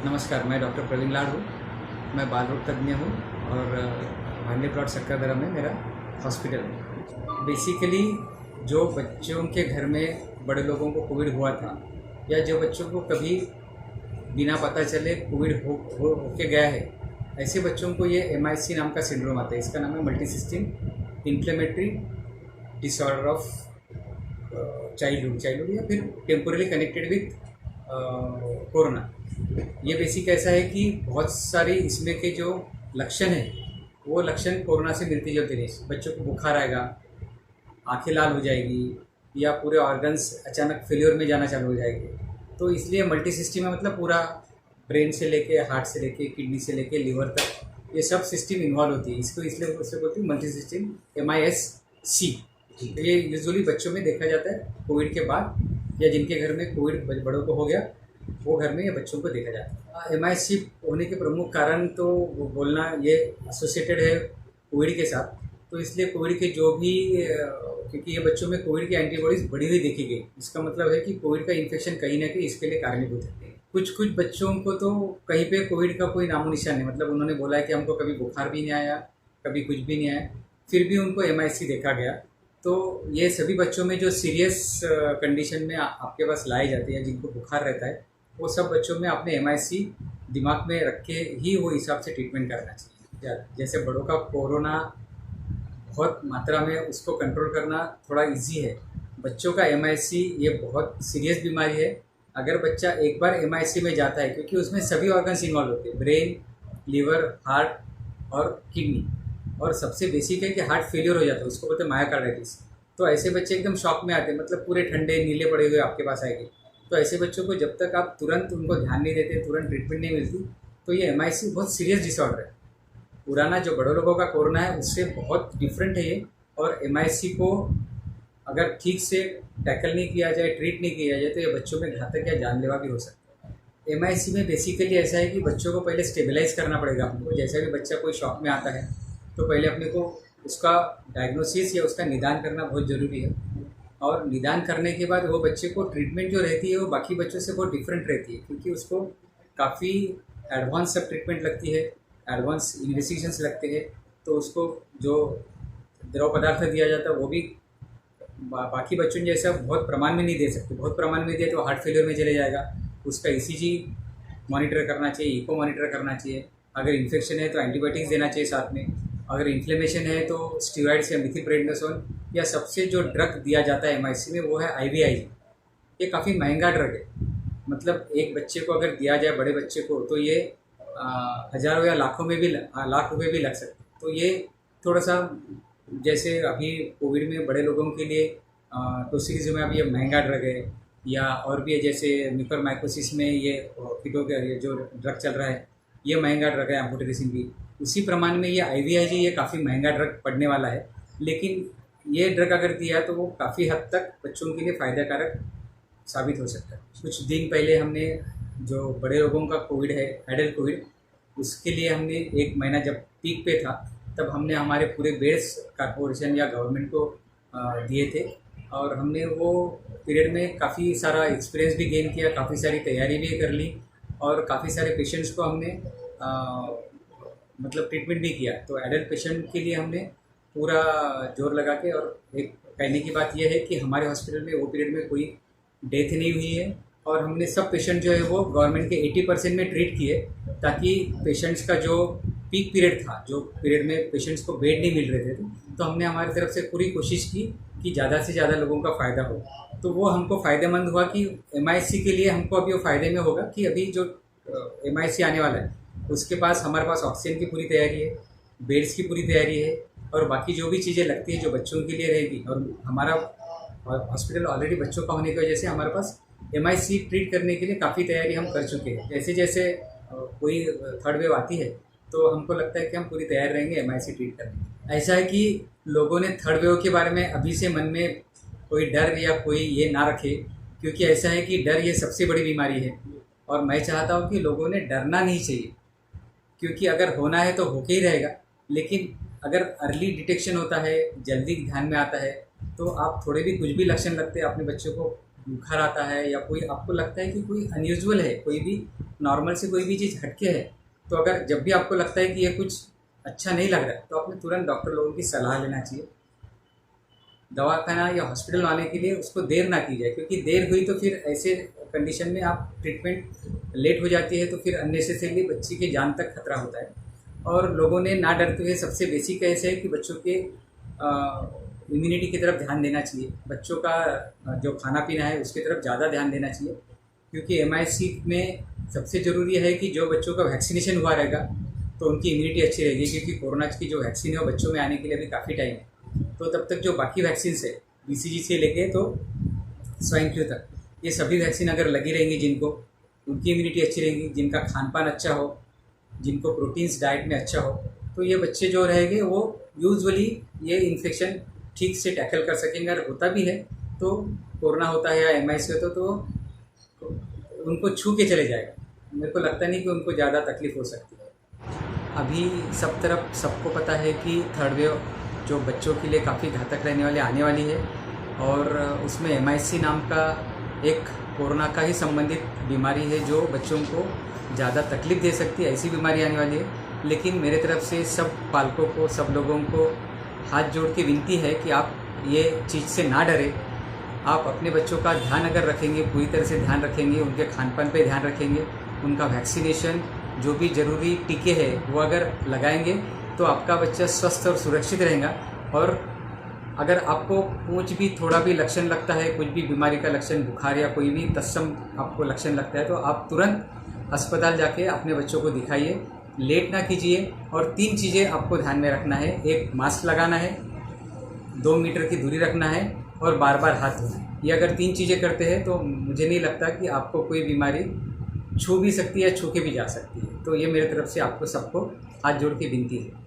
नमस्कार, मैं डॉक्टर प्रवीण लाड हूँ। मैं बाल रोग तज्ञ हूँ और भांडे प्लॉट सक्करदरा में मेरा हॉस्पिटल है। बेसिकली जो बच्चों के घर में बड़े लोगों को कोविड हुआ था या जो बच्चों को कभी बिना पता चले कोविड होके गया है, ऐसे बच्चों को ये MIC नाम का सिंड्रोम आता है। इसका नाम है मल्टीसिस्टिम इन्फ्लेमेटरी डिसऑर्डर ऑफ चाइल्डहुड या फिर टेम्पोरली कनेक्टेड विथ कोरोना। ये बेसिक ऐसा है कि बहुत सारी इसमें के जो लक्षण हैं वो लक्षण कोरोना से मिलती जुलती नहीं। बच्चों को बुखार आएगा, आंखें लाल हो जाएगी या पूरे ऑर्गन्स अचानक फेल्योर में जाना चालू हो जाएंगे। तो इसलिए मल्टी सिस्टम है, मतलब पूरा ब्रेन से लेके हार्ट से लेके किडनी से लेके लीवर तक ये सब सिस्टम इन्वॉल्व होती है। इसको इसलिए उससे बोलते हैं मल्टी सिस्टम MISC। तो ये यूजुअली बच्चों में देखा जाता है कोविड के बाद, या जिनके घर में कोविड बड़ों को हो गया वो घर में या बच्चों को देखा जाता है। MIC होने के प्रमुख कारण तो वो बोलना ये एसोसिएटेड है कोविड के साथ। तो इसलिए कोविड के जो भी क्योंकि ये बच्चों में कोविड की एंटीबॉडीज बढ़ी हुई देखी गई, इसका मतलब है कि कोविड का इन्फेक्शन कहीं ना कहीं इसके लिए कारणीभूत है। कुछ बच्चों को तो कहीं पे कोविड का कोई नामो निशान नहीं, मतलब उन्होंने बोला है कि हमको कभी बुखार भी नहीं आया, कभी कुछ भी नहीं आया, फिर भी उनको MIC देखा गया। तो ये सभी बच्चों में जो सीरियस कंडीशन में आपके पास लाए जाते हैं, जिनको बुखार रहता है, वो सब बच्चों में आपने MIC दिमाग में रख के ही वो हिसाब से ट्रीटमेंट करना चाहिए। जैसे बड़ों का कोरोना बहुत मात्रा में उसको कंट्रोल करना थोड़ा इजी है, बच्चों का MIC ये बहुत सीरियस बीमारी है। अगर बच्चा एक बार MIC में जाता है, क्योंकि उसमें सभी ऑर्गन्स इन्वॉल्व होते हैं, ब्रेन, लीवर, हार्ट और किडनी, और सबसे बेसिक है कि हार्ट फेलियर हो जाता है, उसको बोलते हैं मायोकार्डाइटिस। तो ऐसे बच्चे एकदम शॉक में आते हैं, मतलब पूरे ठंडे नीले पड़े हुए आपके पास आएंगे। तो ऐसे बच्चों को जब तक आप तुरंत उनको ध्यान नहीं देते, तुरंत ट्रीटमेंट नहीं मिलती, तो ये MIC बहुत सीरियस डिसऑर्डर है। पुराना जो बड़ों लोगों का कोरोना है उससे बहुत डिफरेंट है ये। और MIC को अगर ठीक से टैकल नहीं किया जाए, ट्रीट नहीं किया जाए, तो ये बच्चों में घातक या जानलेवा भी हो सकता है। MIC में बेसिकली ऐसा है कि बच्चों को पहले स्टेबलाइज करना पड़ेगा अपने को। जैसा भी बच्चा कोई शॉक में आता है तो पहले अपने को उसका डायग्नोसिस या उसका निदान करना बहुत ज़रूरी है। और निदान करने के बाद वो बच्चे को ट्रीटमेंट जो रहती है वो बाकी बच्चों से बहुत डिफरेंट रहती है, क्योंकि उसको काफ़ी एडवांस सब ट्रीटमेंट लगती है, एडवांस इन्वेस्टिगेशंस लगते हैं। तो उसको जो द्रव पदार्थ दिया जाता है वो भी बाकी बच्चों जैसा बहुत प्रमाण में नहीं दे सकते। बहुत प्रमाण में दिए तो हार्ट फेलियर में चले जाएगा। उसका ECG मॉनिटर करना चाहिए, इको मॉनिटर करना चाहिए। अगर इन्फेक्शन है तो एंटीबायोटिक्स देना चाहिए साथ में। अगर इन्फ्लेमेशन है तो स्टीरॉइड्स या मिथिप्रेडनिसोन या सबसे जो ड्रग दिया जाता है MIC में वो है IVIG। ये काफ़ी महंगा ड्रग है, मतलब एक बच्चे को अगर दिया जाए, बड़े बच्चे को, तो ये हज़ारों या लाखों में भी लाख रुपए भी लग सकते। तो ये थोड़ा सा, जैसे अभी कोविड में बड़े लोगों के लिए टोसिलिजुमैब ये महंगा ड्रग है, या और भी है जैसे म्यूकरमाइकोसिस में ये फिटो का ये जो ड्रग चल रहा है ये महंगा ड्रग है, एम्फोटेरिसिन भी। उसी प्रमाण में ये IVIG ये काफ़ी महंगा ड्रग पड़ने वाला है। लेकिन ये ड्रग अगर दिया तो वो काफ़ी हद तक बच्चों के लिए फ़ायदेकारक साबित हो सकता है। कुछ दिन पहले हमने जो बड़े लोगों का कोविड है, एडल्ट कोविड, उसके लिए हमने 1 महीना जब पीक पे था तब हमने हमारे पूरे बेड्स कॉर्पोरेशन या गवर्नमेंट को दिए थे। और हमने वो पीरियड में काफ़ी सारा एक्सपीरियंस भी गेन किया, काफ़ी सारी तैयारी भी कर ली, और काफ़ी सारे पेशेंट्स को हमने मतलब ट्रीटमेंट भी किया। तो एडल्ट पेशेंट के लिए हमने पूरा जोर लगा के, और एक कहने की बात यह है कि हमारे हॉस्पिटल में वो पीरियड में कोई डेथ नहीं हुई है, और हमने सब पेशेंट जो है वो गवर्नमेंट के 80% में ट्रीट किए, ताकि पेशेंट्स का जो पीक पीरियड था, जो पीरियड में पेशेंट्स को बेड नहीं मिल रहे थे, तो हमने हमारी तरफ से पूरी कोशिश की कि ज़्यादा से ज़्यादा लोगों का फ़ायदा हो। तो वो हमको फ़ायदेमंद हुआ कि MIC के लिए हमको अभी वो फ़ायदे में होगा कि अभी जो MIC आने वाला है उसके पास हमारे पास ऑक्सीजन की पूरी तैयारी है, बेड्स की पूरी तैयारी है, और बाकी जो भी चीज़ें लगती हैं जो बच्चों के लिए रहेगी। और हमारा हॉस्पिटल ऑलरेडी बच्चों का होने की वजह से हमारे पास MIC ट्रीट करने के लिए काफ़ी तैयारी हम कर चुके हैं। जैसे जैसे कोई थर्ड वेव आती है तो हमको लगता है कि हम पूरी तैयार रहेंगे MIC ट्रीट करने। ऐसा है कि लोगों ने थर्ड वेव के बारे में अभी से मन में कोई डर या कोई ये ना रखे, क्योंकि ऐसा है कि डर ये सबसे बड़ी बीमारी है। और मैं चाहता हूँ कि लोगों ने डरना नहीं चाहिए, क्योंकि अगर होना है तो होके ही रहेगा। लेकिन अगर अर्ली डिटेक्शन होता है, जल्दी ध्यान में आता है, तो आप थोड़े भी कुछ भी लक्षण लगते हैं अपने बच्चों को बुखार आता है या कोई आपको लगता है कि कोई अनयूजुअल है, कोई भी नॉर्मल से कोई भी चीज़ हटके है, तो अगर जब भी आपको लगता है कि ये कुछ अच्छा नहीं लग रहा है, तो आपने तुरंत डॉक्टर लोगों की सलाह लेना चाहिए। दवाखाना या हॉस्पिटल आने के लिए उसको देर ना की जाए, क्योंकि देर हुई तो फिर ऐसे कंडीशन में आप ट्रीटमेंट लेट हो जाती है तो फिर अननेसेसरीली बच्चे की जान तक खतरा होता है। और लोगों ने ना डरते हुए सबसे बेसिक ऐसे है कि बच्चों के इम्यूनिटी की तरफ ध्यान देना चाहिए। बच्चों का जो खाना पीना है उसकी तरफ ज़्यादा ध्यान देना चाहिए, क्योंकि MIC में सबसे ज़रूरी है कि जो बच्चों का वैक्सीनेशन हुआ रहेगा तो उनकी इम्यूनिटी अच्छी रहेगी, क्योंकि कोरोना की जो वैक्सीन है वो बच्चों में आने के लिए अभी काफ़ी टाइम है। तो तब तक जो बाकी वैक्सीन है BCG से लेके तो स्वाइन फ्लू तक, ये सभी वैक्सीन अगर लगी रहेंगी जिनको, उनकी इम्यूनिटी अच्छी रहेगी, जिनका खान पान अच्छा हो, जिनको प्रोटीन्स डाइट में अच्छा हो, तो ये बच्चे जो रहेंगे वो यूजुअली ये इन्फेक्शन ठीक से टैकल कर सकेंगे। अगर होता भी है तो कोरोना होता है या MIC होता तो उनको छू के चले जाएगा। मेरे को लगता नहीं कि उनको ज़्यादा तकलीफ हो सकती है। अभी सब तरफ सबको पता है कि थर्ड वेव जो बच्चों के लिए काफ़ी घातक रहने वाली आने वाली है, और उसमें MIC नाम का एक कोरोना का ही संबंधित बीमारी है जो बच्चों को ज़्यादा तकलीफ दे सकती है, ऐसी बीमारी आने वाली है। लेकिन मेरे तरफ से सब पालकों को, सब लोगों को हाथ जोड़ के विनती है कि आप ये चीज़ से ना डरें। आप अपने बच्चों का ध्यान अगर रखेंगे, पूरी तरह से ध्यान रखेंगे, उनके खान पान पे ध्यान रखेंगे, उनका वैक्सीनेशन जो भी ज़रूरी टीके हैं वो अगर लगाएंगे तो आपका बच्चा स्वस्थ और सुरक्षित रहेगा। और अगर आपको कुछ भी थोड़ा भी लक्षण लगता है, कुछ भी बीमारी का लक्षण, बुखार या कोई भी तत्सम आपको लक्षण लगता है, तो आप तुरंत अस्पताल जाके अपने बच्चों को दिखाइए, लेट ना कीजिए। और 3 चीज़ें आपको ध्यान में रखना है, एक मास्क लगाना है, 2 मीटर की दूरी रखना है और बार बार हाथ धोना है। ये अगर 3 चीज़ें करते हैं तो मुझे नहीं लगता कि आपको कोई बीमारी छू भी सकती है, छू के भी जा सकती है। तो ये मेरे तरफ से आपको सबको हाथ जोड़ के विनती है।